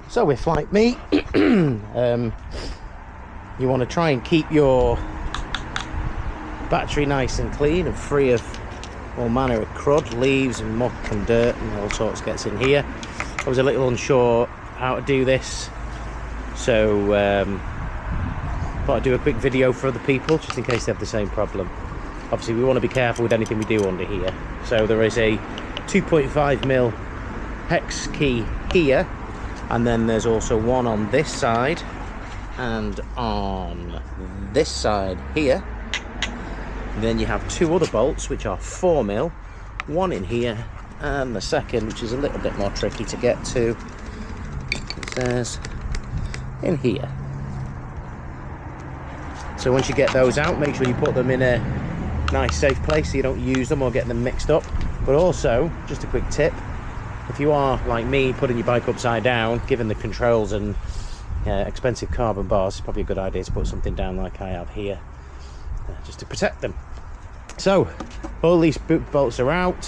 So if, like me, you want to try and keep your battery nice and clean and free of all manner of crud, leaves and muck and dirt and all sorts gets in here. I was a little unsure how to do this, so thought I'd do a quick video for other people just in case they have the same problem. Obviously we want to be careful with anything we do under here. So there is a 2.5mm hex key here, and then there's also one on this side and on this side here. And then you have two other bolts which are 4mm, one in here and the second, which is a little bit more tricky to get to, it says in here. So once you get those out, make sure you put them in a nice safe place so you don't use them or get them mixed up. But also, just a quick tip, if you are like me putting your bike upside down, given the controls and expensive carbon bars, it's probably a good idea to put something down like I have here, just to protect them. So all these boot bolts are out,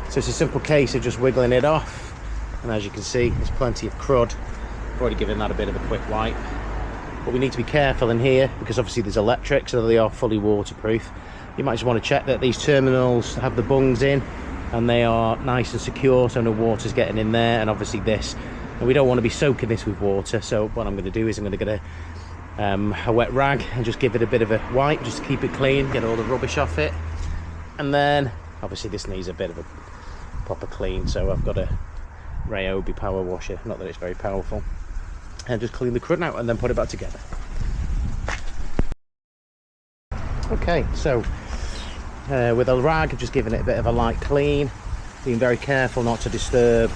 so it's a simple case of just wiggling it off, and as you can see there's plenty of crud. I've already given that a bit of a quick wipe, but we need to be careful in here because obviously there's electric, so they are fully waterproof. You might just want to check that these terminals have the bungs in and they are nice and secure so no water's getting in there, and obviously this, and we don't want to be soaking this with water. So what I'm going to do is I'm going to get a wet rag and just give it a bit of a wipe just to keep it clean, get all the rubbish off it. And then obviously this needs a bit of a proper clean, so I've got a Reassembly power washer, not that it's very powerful, and just clean the crud out and then put it back together. Okay, so with a rag, just giving it a bit of a light clean, being very careful not to disturb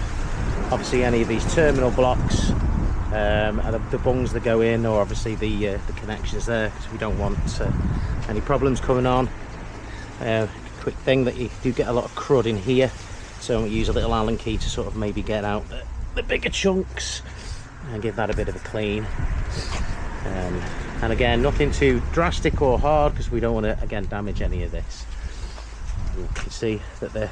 obviously any of these terminal blocks, and the bungs that go in, or obviously the connections there, because we don't want any problems coming on. Quick thing, that you do get a lot of crud in here, so we use a little Allen key to sort of maybe get out the bigger chunks and give that a bit of a clean. And again, nothing too drastic or hard because we don't want to again damage any of this. You can see that the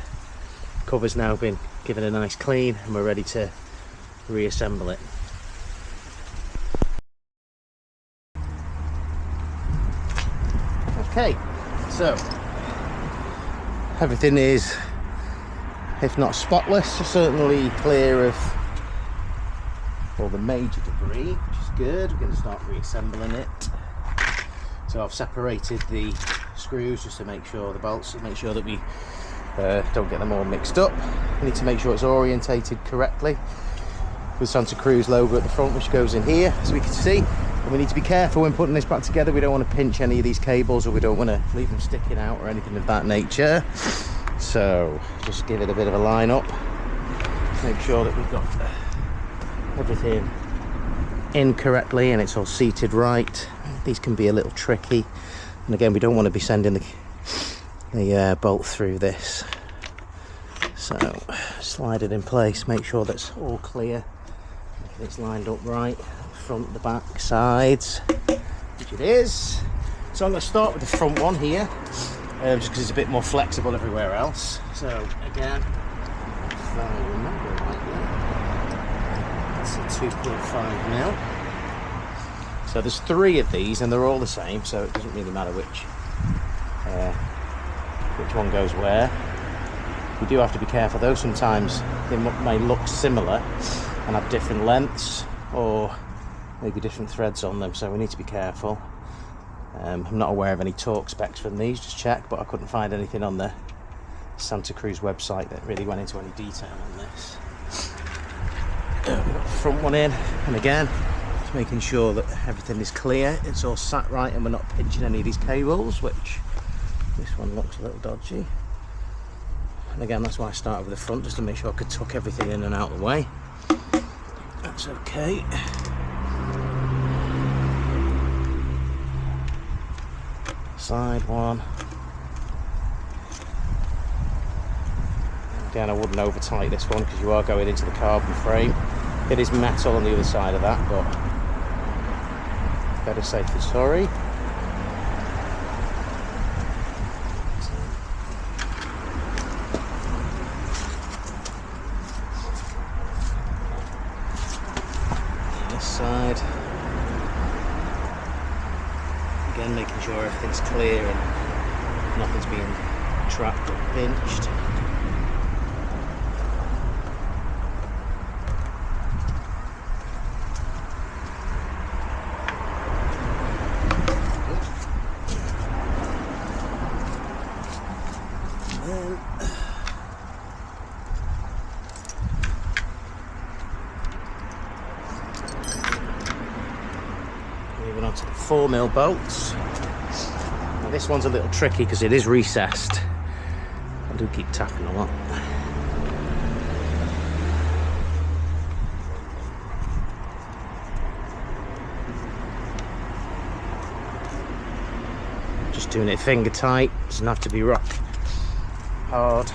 cover's now been given a nice clean and we're ready to reassemble it. Okay, so everything is, if not spotless, certainly clear of all the major debris, which is good. We're going to start reassembling it. So I've separated the screws just to make sure, the bolts, to make sure that we don't get them all mixed up. We need to make sure it's orientated correctly with Santa Cruz logo at the front, which goes in here, as we can see. And we need to be careful when putting this back together. We don't want to pinch any of these cables, or we don't want to leave them sticking out or anything of that nature. So just give it a bit of a line up, make sure that we've got everything in correctly and it's all seated right. These can be a little tricky, and again we don't want to be sending the bolt through this. So slide it in place, make sure that's all clear, it's lined up right, front, the back, sides, which it is. So I'm going to start with the front one here, just because it's a bit more flexible everywhere else. So again, if I remember rightly, it's a 2.5mm. So there's 3 of these and they're all the same, so it doesn't really matter which one goes where. You do have to be careful though, sometimes they may look similar and have different lengths or maybe different threads on them, so we need to be careful. I'm not aware of any torque specs from these, just check, but I couldn't find anything on the Santa Cruz website that really went into any detail on this. We've got the front one in, and again, just making sure that everything is clear, it's all sat right and we're not pinching any of these cables, which this one looks a little dodgy. And again, that's why I started with the front, just to make sure I could tuck everything in and out of the way. That's okay. Side one. Again, I wouldn't over tight this one because you are going into the carbon frame. It is metal on the other side of that, but better safe than sorry. side. Again, making sure everything's clear and nothing's being trapped or pinched. Moving on to the 4mm bolts. Now this one's a little tricky because it is recessed. I do keep tapping a lot. Just doing it finger tight, doesn't have to be rock hard.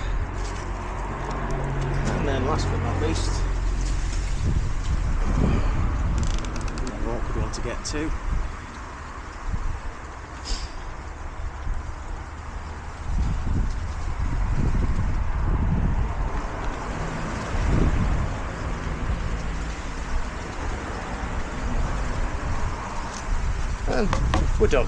And then last but not least, another awkward one to get to. And we're done.